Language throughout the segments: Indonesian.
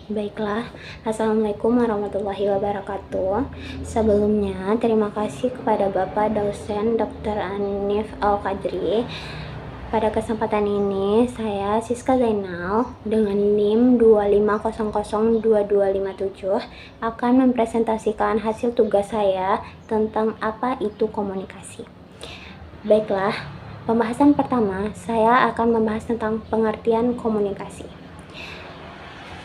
Baiklah, Assalamualaikum warahmatullahi wabarakatuh. Sebelumnya, terima kasih kepada Bapak dosen Dr. Anif Al-Qadri. Pada kesempatan ini, saya Siska Zainal dengan NIM 2500227 akan mempresentasikan hasil tugas saya tentang apa itu komunikasi. Baiklah, pembahasan pertama, saya akan membahas tentang pengertian komunikasi.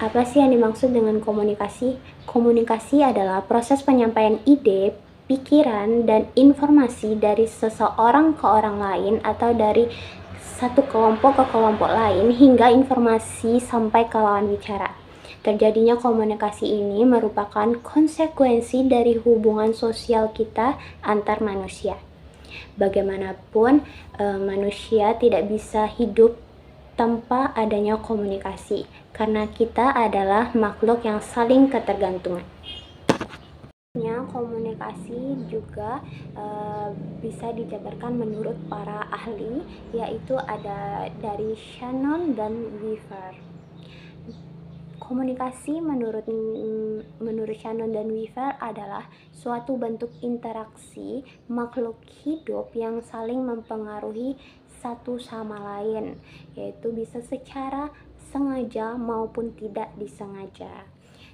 Apa sih yang dimaksud dengan komunikasi? Komunikasi adalah proses penyampaian ide, pikiran, dan informasi dari seseorang ke orang lain atau dari satu kelompok ke kelompok lain hingga informasi sampai ke lawan bicara. Terjadinya komunikasi ini merupakan konsekuensi dari hubungan sosial kita antar manusia. Bagaimanapun, manusia tidak bisa hidup tanpa adanya komunikasi, karena kita adalah makhluk yang saling ketergantungan. Komunikasi juga bisa dijabarkan menurut para ahli, yaitu ada dari Shannon dan Weaver. Komunikasi menurut Shannon dan Weaver adalah suatu bentuk interaksi makhluk hidup yang saling mempengaruhi satu sama lain, yaitu bisa secara sengaja maupun tidak disengaja.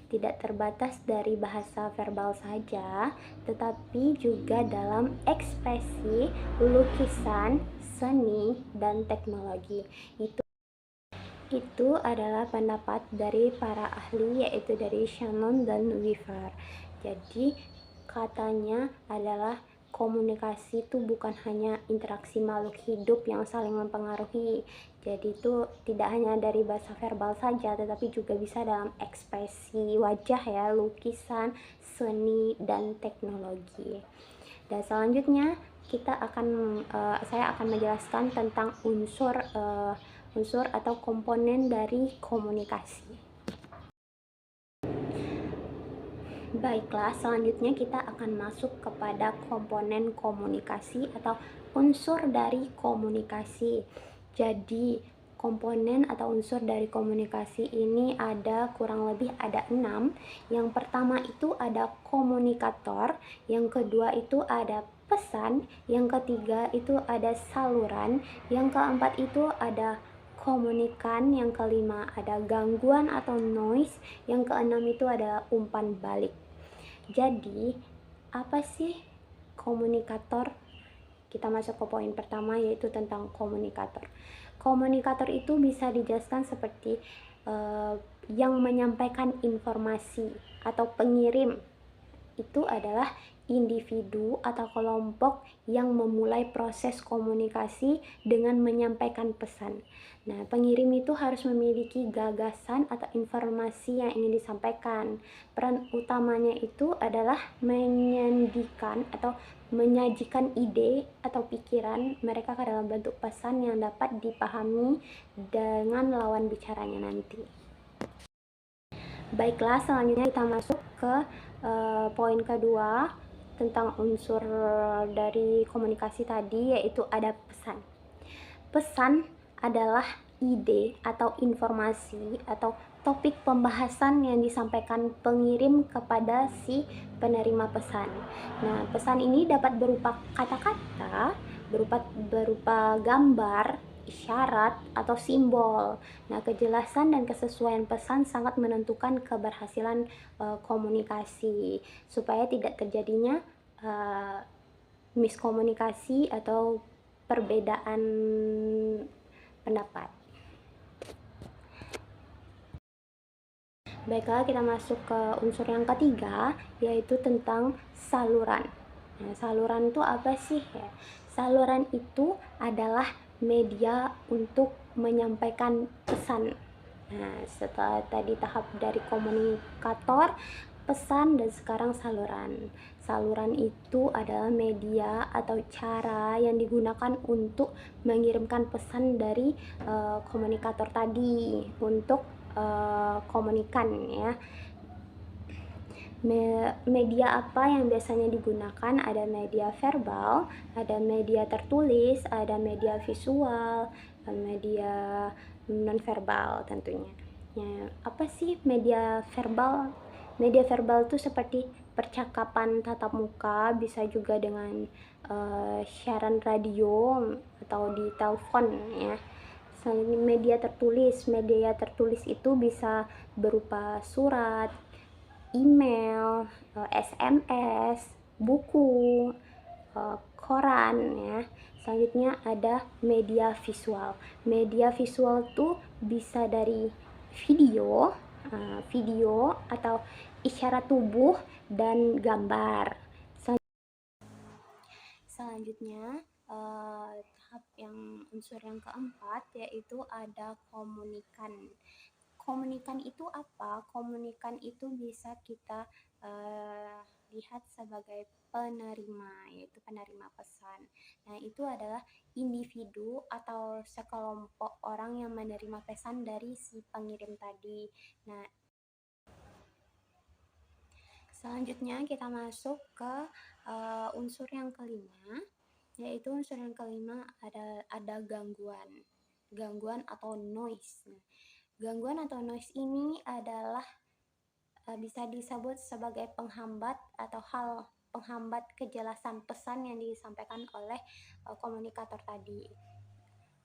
Tidak terbatas dari bahasa verbal saja, tetapi juga dalam ekspresi, lukisan, seni, dan teknologi. Itu adalah pendapat dari para ahli, yaitu dari Shannon dan Weaver. Jadi katanya adalah komunikasi itu bukan hanya interaksi makhluk hidup yang saling mempengaruhi. Jadi itu tidak hanya dari bahasa verbal saja, tetapi juga bisa dalam ekspresi wajah ya, lukisan, seni, dan teknologi. Dan selanjutnya saya akan menjelaskan tentang unsur atau komponen dari komunikasi. Baiklah, selanjutnya kita akan masuk kepada komponen komunikasi atau unsur dari komunikasi. Jadi, komponen atau unsur dari komunikasi ini kurang lebih ada 6. Yang pertama itu ada komunikator, yang kedua itu ada pesan, yang ketiga itu ada saluran, yang keempat itu ada komunikan, yang kelima ada gangguan atau noise, yang keenam itu ada umpan balik. Jadi, apa sih komunikator? Kita masuk ke poin pertama, yaitu tentang komunikator. Komunikator itu bisa dijelaskan seperti yang menyampaikan informasi atau pengirim. Itu adalah individu atau kelompok yang memulai proses komunikasi dengan menyampaikan pesan. Nah, pengirim itu harus memiliki gagasan atau informasi yang ingin disampaikan. Peran utamanya itu adalah menyandikan atau menyajikan ide atau pikiran mereka ke dalam bentuk pesan yang dapat dipahami dengan lawan bicaranya nanti. Baiklah, selanjutnya kita masuk ke poin kedua tentang unsur dari komunikasi tadi, yaitu ada pesan. Pesan adalah ide atau informasi atau topik pembahasan yang disampaikan pengirim kepada si penerima pesan. Nah, pesan ini dapat berupa kata-kata, berupa gambar, isyarat, atau simbol. Nah, kejelasan dan kesesuaian pesan sangat menentukan keberhasilan komunikasi, supaya tidak terjadinya miskomunikasi atau perbedaan pendapat. Baiklah, kita masuk ke unsur yang ketiga, yaitu tentang saluran. Nah, saluran itu apa sih ya? Saluran itu adalah media untuk menyampaikan pesan. Nah, setelah tadi tahap dari komunikator, pesan, dan sekarang saluran. Saluran itu adalah media atau cara yang digunakan untuk mengirimkan pesan dari komunikator tadi untuk komunikan ya. Media apa yang biasanya digunakan? Ada media verbal, ada media tertulis, ada media visual, dan media nonverbal tentunya. Ya, apa sih media verbal? Media verbal tuh seperti percakapan tatap muka, bisa juga dengan siaran radio atau di telepon ya. Selain media tertulis itu bisa berupa surat, email, SMS, buku, koran ya. Selanjutnya ada media visual. Media visual tuh bisa dari video atau isyarat tubuh dan gambar. Selanjutnya tahap yang unsur yang keempat yaitu ada komunikan. Komunikan itu apa? Komunikan itu bisa kita lihat sebagai penerima, yaitu penerima pesan. Nah, itu adalah individu atau sekelompok orang yang menerima pesan dari si pengirim tadi. Nah, selanjutnya kita masuk ke unsur yang kelima, yaitu unsur yang kelima ada gangguan atau noise. Nah, gangguan atau noise ini adalah bisa disebut sebagai penghambat atau hal penghambat kejelasan pesan yang disampaikan oleh komunikator tadi.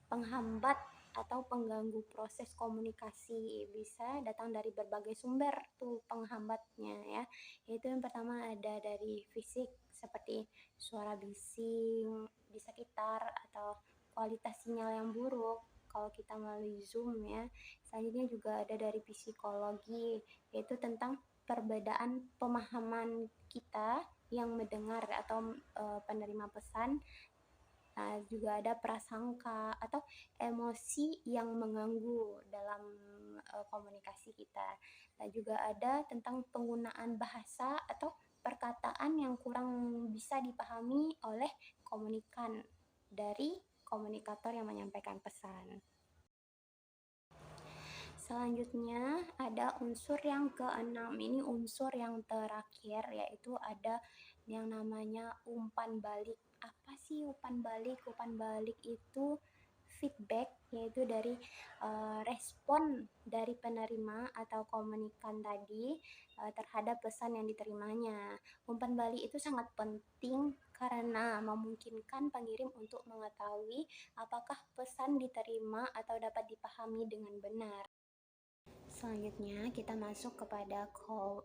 Penghambat atau pengganggu proses komunikasi bisa datang dari berbagai sumber tuh penghambatnya ya. Yaitu yang pertama ada dari fisik seperti suara bising di sekitar atau kualitas sinyal yang buruk kalau kita melalui Zoom ya. Selanjutnya juga ada dari psikologi, yaitu tentang perbedaan pemahaman kita yang mendengar atau penerima pesan. Juga ada prasangka atau emosi yang mengganggu dalam komunikasi kita. Juga ada tentang penggunaan bahasa atau perkataan yang kurang bisa dipahami oleh komunikan dari komunikator yang menyampaikan pesan. Selanjutnya ada unsur yang keenam, ini unsur yang terakhir, yaitu ada yang namanya umpan balik. Apa sih umpan balik? Umpan balik itu feedback, yaitu dari respon dari penerima atau komunikan tadi terhadap pesan yang diterimanya. Umpan balik itu sangat penting karena memungkinkan pengirim untuk mengetahui apakah pesan diterima atau dapat dipahami dengan benar. Selanjutnya kita masuk kepada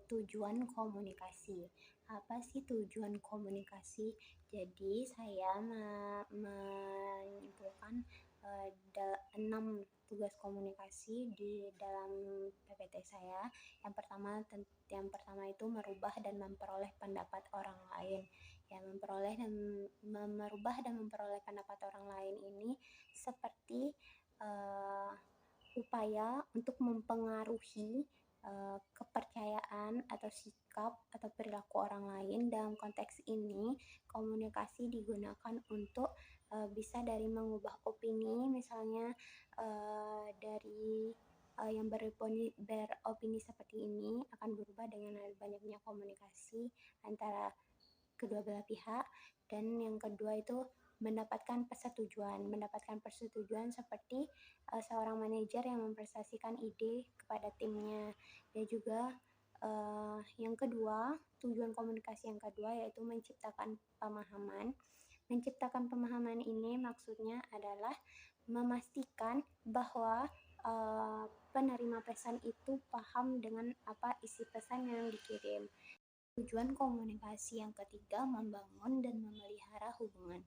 tujuan komunikasi. Apa sih tujuan komunikasi? Jadi saya menyimpulkan 6 tugas komunikasi di dalam PPT saya. Yang pertama itu merubah dan memperoleh pendapat orang lain. Ya, merubah dan memperoleh pendapat orang lain ini seperti upaya untuk mempengaruhi kepercayaan atau sikap atau perilaku orang lain. Dalam konteks ini, komunikasi digunakan untuk bisa dari mengubah opini, misalnya dari yang beropini seperti ini akan berubah dengan banyaknya komunikasi antara kedua belah pihak. Dan yang kedua itu mendapatkan persetujuan seperti seorang manajer yang mempresentasikan ide kepada timnya. Dan juga yang kedua, tujuan komunikasi yang kedua yaitu menciptakan pemahaman ini maksudnya adalah memastikan bahwa penerima pesan itu paham dengan apa isi pesan yang dikirim. Tujuan komunikasi yang ketiga, membangun dan memelihara hubungan.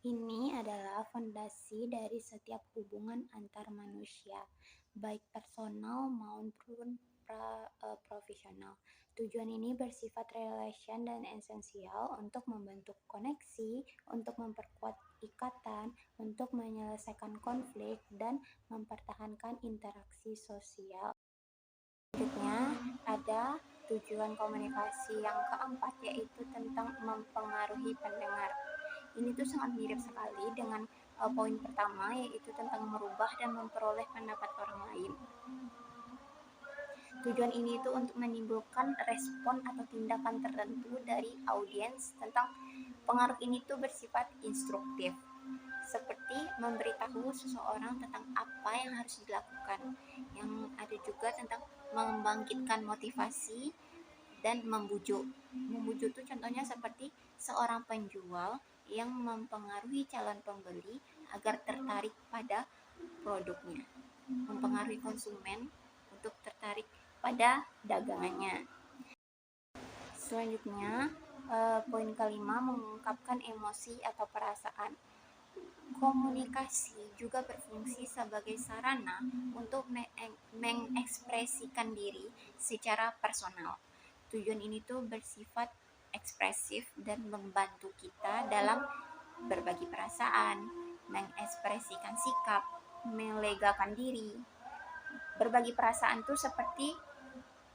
Ini adalah fondasi dari setiap hubungan antar manusia, baik personal maupun profesional. Tujuan ini bersifat relation dan esensial untuk membentuk koneksi, untuk memperkuat ikatan, untuk menyelesaikan konflik, dan mempertahankan interaksi sosial. Selanjutnya ada tujuan komunikasi yang keempat, yaitu tentang mempengaruhi pendengar. Ini tuh sangat mirip sekali dengan poin pertama, yaitu tentang merubah dan memperoleh pendapat orang lain. Tujuan ini itu untuk menimbulkan respon atau tindakan tertentu dari audiens. Tentang pengaruh ini tuh bersifat instruktif. seperti memberitahu seseorang tentang apa yang harus dilakukan. Yang ada juga tentang membangkitkan motivasi dan membujuk. Membujuk itu contohnya seperti seorang penjual yang mempengaruhi calon pembeli agar tertarik pada produknya, mempengaruhi konsumen untuk tertarik pada dagangannya. Selanjutnya, poin kelima, mengungkapkan emosi atau perasaan. Komunikasi juga berfungsi sebagai sarana untuk mengekspresikan diri secara personal. Tujuan ini tuh bersifat ekspresif dan membantu kita dalam berbagi perasaan, mengekspresikan sikap, melegakan diri. Berbagi perasaan tuh seperti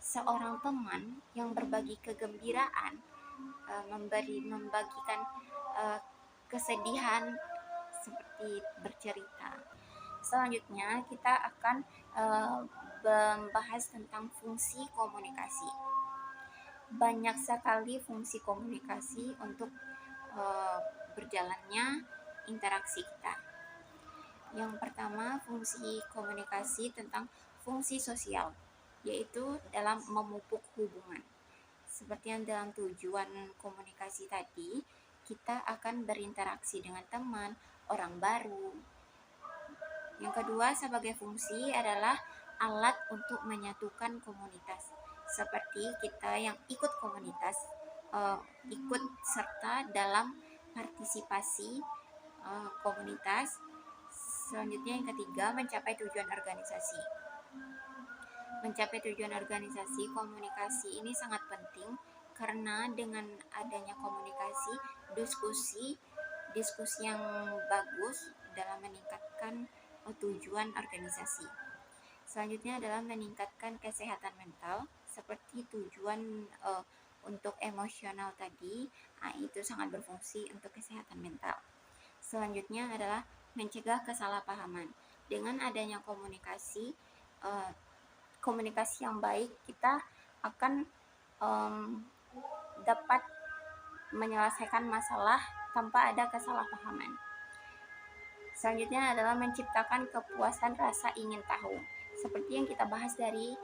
seorang teman yang berbagi kegembiraan, membagikan kesedihan seperti bercerita. Selanjutnya kita akan membahas tentang fungsi komunikasi. Banyak sekali fungsi komunikasi untuk berjalannya interaksi kita. Yang pertama, fungsi komunikasi tentang fungsi sosial, yaitu dalam memupuk hubungan. Seperti yang dalam tujuan komunikasi tadi, kita akan berinteraksi dengan teman, orang baru. Yang kedua, sebagai fungsi adalah alat untuk menyatukan komunitas. Seperti kita yang ikut komunitas, ikut serta dalam partisipasi komunitas. Selanjutnya yang ketiga, mencapai tujuan organisasi. Mencapai tujuan organisasi, komunikasi ini sangat penting karena dengan adanya komunikasi, diskusi yang bagus dalam meningkatkan tujuan organisasi. Selanjutnya adalah meningkatkan kesehatan mental, seperti tujuan untuk emosional tadi, itu sangat berfungsi untuk kesehatan mental. Selanjutnya adalah mencegah kesalahpahaman. Dengan adanya komunikasi yang baik, kita akan dapat menyelesaikan masalah tanpa ada kesalahpahaman. Selanjutnya adalah menciptakan kepuasan rasa ingin tahu. Seperti yang kita bahas dari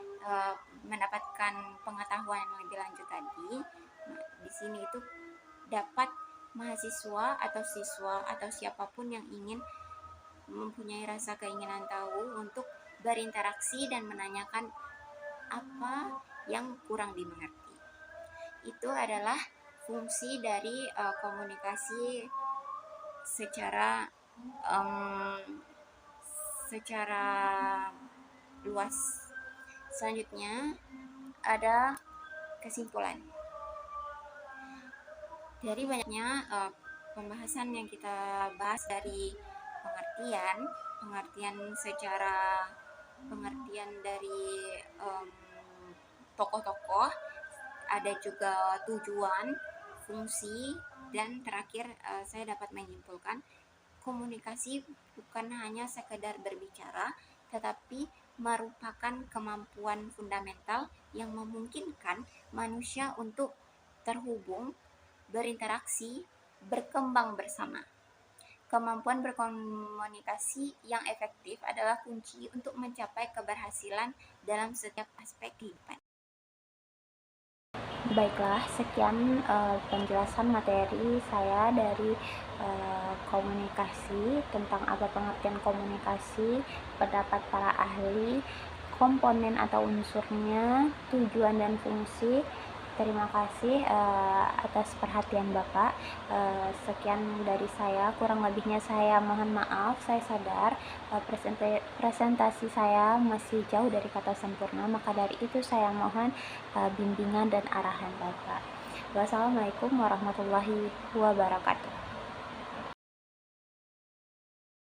mendapatkan pengetahuan yang lebih lanjut tadi. Nah, di sini itu dapat mahasiswa atau siswa atau siapapun yang ingin mempunyai rasa keinginan tahu untuk berinteraksi dan menanyakan apa yang kurang dimengerti. Itu adalah fungsi dari komunikasi secara luas. Selanjutnya ada kesimpulan. Dari banyaknya pembahasan yang kita bahas dari pengertian dari tokoh-tokoh, ada juga tujuan, fungsi, dan terakhir saya dapat menyimpulkan komunikasi bukan hanya sekedar berbicara, tetapi merupakan kemampuan fundamental yang memungkinkan manusia untuk terhubung, berinteraksi, berkembang bersama. Kemampuan berkomunikasi yang efektif adalah kunci untuk mencapai keberhasilan dalam setiap aspek kehidupan. Baiklah, sekian penjelasan materi saya dari komunikasi, tentang apa pengertian komunikasi, pendapat para ahli, komponen atau unsurnya, tujuan dan fungsi. Terima kasih atas perhatian Bapak. Sekian dari saya, kurang lebihnya saya mohon maaf. Saya sadar presentasi saya masih jauh dari kata sempurna, maka dari itu saya mohon bimbingan dan arahan Bapak. Wassalamualaikum warahmatullahi wabarakatuh.